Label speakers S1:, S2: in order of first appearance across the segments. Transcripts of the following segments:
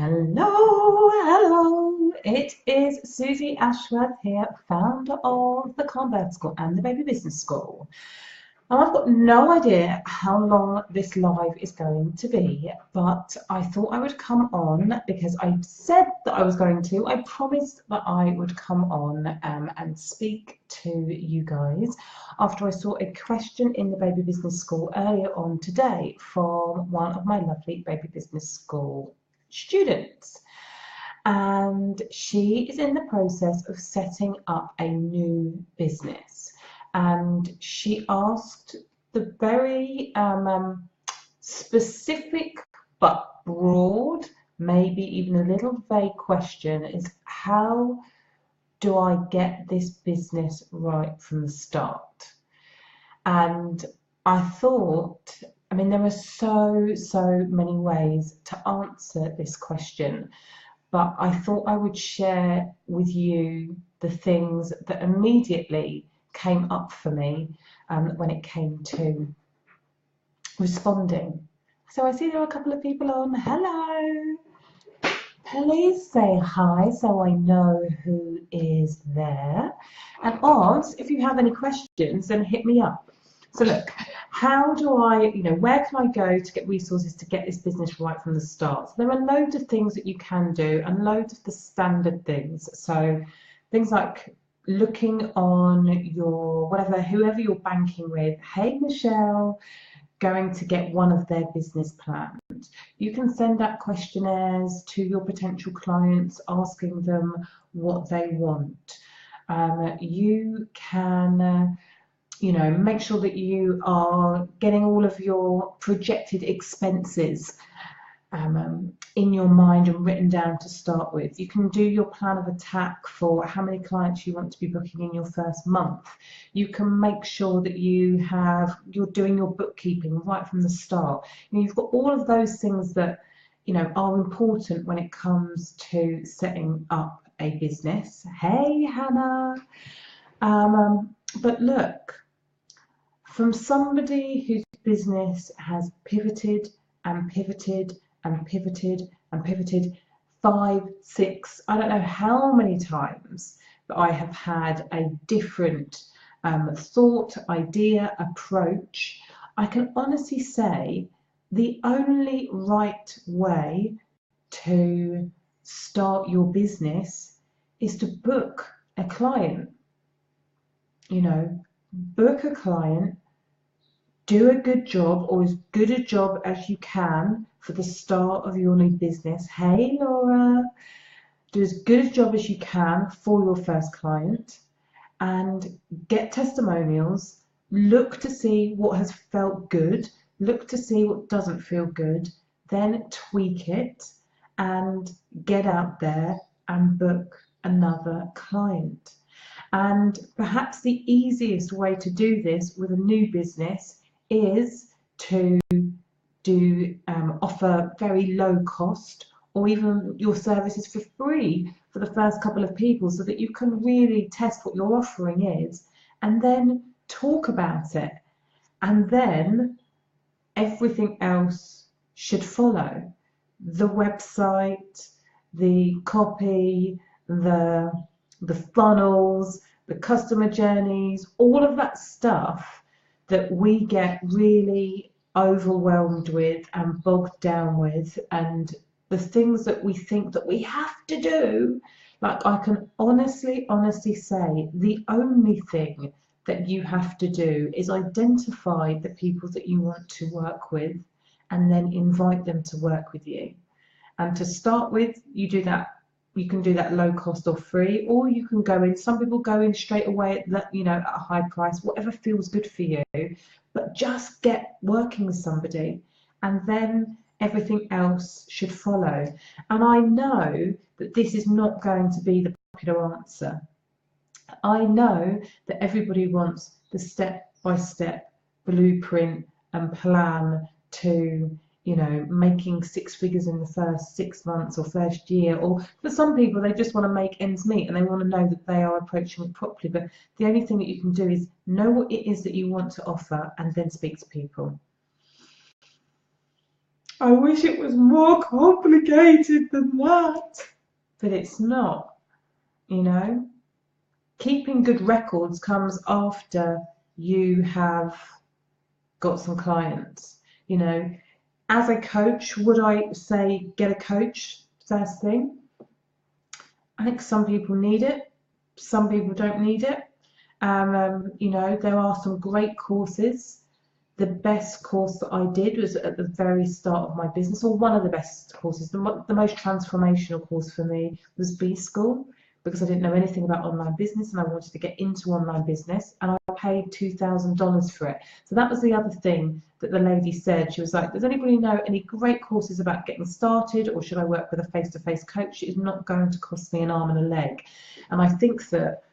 S1: Hello. It is Susie Ashworth here, founder of the Convert School and the Baby Business School. Now, I've got no idea how long this live is going to be, but I thought I would come on because I said that I was going to. I promised that I would come on and speak to you guys after I saw a question in the Baby Business School earlier on today from one of my lovely Baby Business School students. And she is in the process of setting up a new business. And she asked the very specific but broad, maybe even a little vague question is, how do I get this business right from the start? And I thought, I mean, there are so many ways to answer this question, but I thought I would share with you the things that immediately came up for me when it came to responding. So I see there are a couple of people on. Hello. Please say hi so I know who is there. And Oz, if you have any questions, then hit me up. So look, how do I, where can I go to get resources to get this business right from the start? So there are loads of things that you can do and loads of the standard things. So things like looking on your, whoever you're banking with, hey Michelle, going to get one of their business plans. You can send out questionnaires to your potential clients asking them what they want. You can make sure that you are getting all of your projected expenses in your mind and written down to start with. You can do your plan of attack for how many clients you want to be booking in your first month. You can make sure that you're doing your bookkeeping right from the start. You've got all of those things that are important when it comes to setting up a business. Hey Hannah. But look, from somebody whose business has pivoted and pivoted and pivoted and pivoted 5, 6, I don't know how many times that I have had a different thought, idea, approach, I can honestly say the only right way to start your business is to book a client. Book a client, do a good job, or as good a job as you can for the start of your new business. Hey Laura, do as good a job as you can for your first client and get testimonials. Look to see what has felt good, look to see what doesn't feel good, then tweak it and get out there and book another client. And perhaps the easiest way to do this with a new business is to offer very low cost or even your services for free for the first couple of people so that you can really test what your offering is and then talk about it. And then everything else should follow. The website, the copy, the funnels, the customer journeys, all of that stuff that we get really overwhelmed with and bogged down with, and the things that we think that we have to do. Like, I can honestly say the only thing that you have to do is identify the people that you want to work with and then invite them to work with you. And to start with, you can do that low cost or free, or you can go in. Some people go in straight away at a high price, whatever feels good for you. But just get working with somebody, and then everything else should follow. And I know that this is not going to be the popular answer. I know that everybody wants the step-by-step blueprint and plan to making 6 figures in the first 6 months or first year, or for some people they just want to make ends meet and they want to know that they are approaching it properly. But the only thing that you can do is know what it is that you want to offer and then speak to people. I wish it was more complicated than that, but it's not, you know. Keeping good records comes after you have got some clients, you know. As a coach, would I say get a coach first thing? I think some people need it, some people don't need it. You know, there are some great courses. The best course that I did was at the very start of my business, or one of the best courses. The most transformational course for me was B School, because I didn't know anything about online business and I wanted to get into online business, and I paid $2,000 for it. So that was the other thing that the lady said. She was like, does anybody know any great courses about getting started, or should I work with a face-to-face coach? It is not going to cost me an arm and a leg. And I think that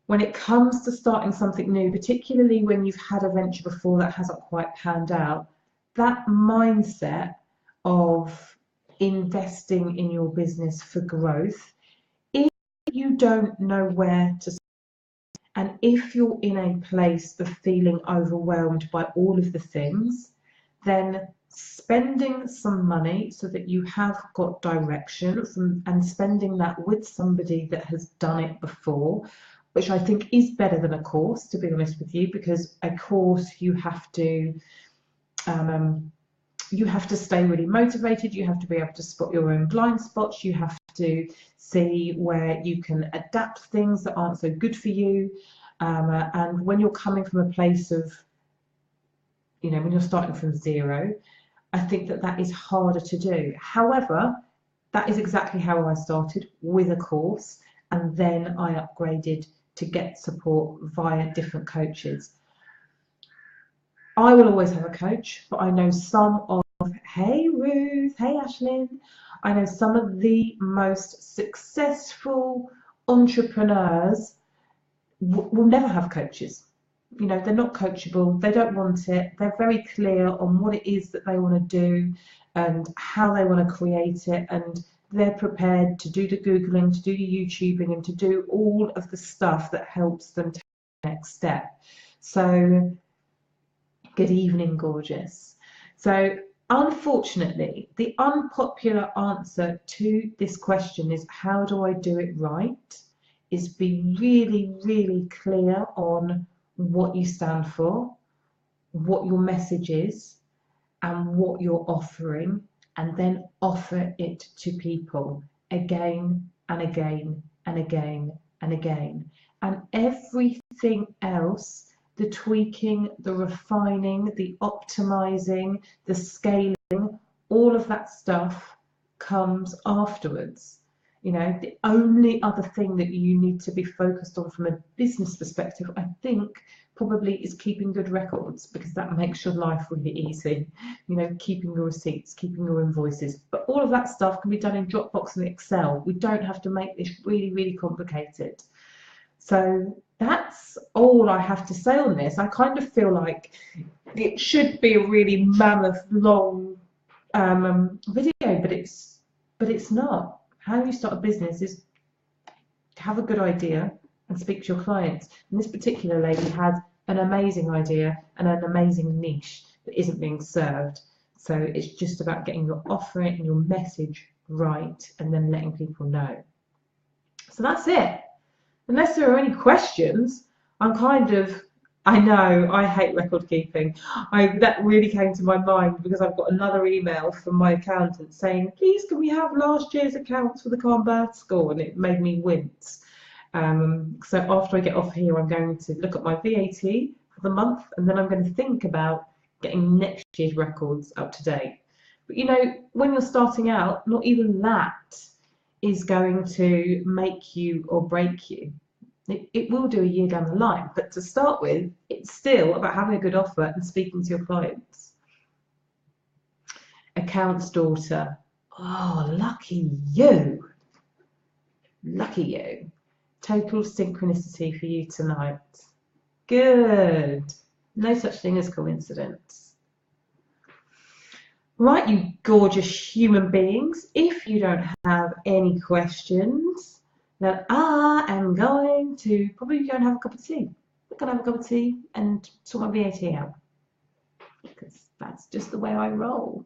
S1: when it comes to starting something new, particularly when you've had a venture before that hasn't quite panned out, that mindset of investing in your business for growth, if you don't know where to start, and if you're in a place of feeling overwhelmed by all of the things, then spending some money so that you have got direction and spending that with somebody that has done it before, which I think is better than a course, to be honest with you, because a course you have to stay really motivated, you have to be able to spot your own blind spots, you have to see where you can adapt things that aren't so good for you, and when you're coming from a place of, you know, when you're starting from zero, I think that that is harder to do. However, that is exactly how I started, with a course, and then I upgraded to get support via different coaches. I will always have a coach, but I know some of, hey Ruth, hey Ashlyn, I know some of the most successful entrepreneurs will never have coaches. You know, they're not coachable, they don't want it, they're very clear on what it is that they want to do and how they want to create it, and they're prepared to do the Googling, to do the YouTubing, and to do all of the stuff that helps them take the next step. So, good evening, gorgeous. So, unfortunately, the unpopular answer to this question is, how do I do it right? Is be really, really clear on what you stand for, what your message is, and what you're offering, and then offer it to people again and again and again and again. And everything else, the tweaking, the refining, the optimizing, the scaling, all of that stuff comes afterwards. You know, the only other thing that you need to be focused on from a business perspective, I think, probably is keeping good records, because that makes your life really easy. You know, keeping your receipts, keeping your invoices. But all of that stuff can be done in Dropbox and Excel. We don't have to make this really, really complicated. So that's all I have to say on this. I kind of feel like it should be a really mammoth, long video, but it's not. How you start a business is to have a good idea and speak to your clients. And this particular lady had an amazing idea and an amazing niche that isn't being served. So it's just about getting your offering and your message right, and then letting people know. So that's it. Unless there are any questions, I know I hate record keeping. That really came to my mind because I've got another email from my accountant saying, please can we have last year's accounts for the Carnberth school? And it made me wince. So after I get off here, I'm going to look at my VAT for the month, and then I'm going to think about getting next year's records up to date. But you know, when you're starting out, not even that is going to make you or break you. It will do a year down the line, but to start with, it's still about having a good offer and speaking to your clients. Accounts daughter. Oh, lucky you. Lucky you. Total synchronicity for you tonight. Good. No such thing as coincidence. Right, you gorgeous human beings. If you don't have any questions, then I am going to probably go and have a cup of tea. I'm going to have a cup of tea and sort my VAT out, because that's just the way I roll.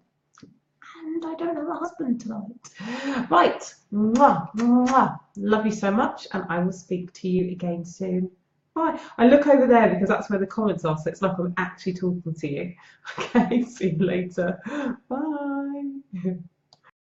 S1: and I don't have a husband tonight. Right, mwah, mwah. Love you so much, and I will speak to you again soon. Bye. I look over there because that's where the comments are, so it's like I'm actually talking to you. Okay, see you later. Bye.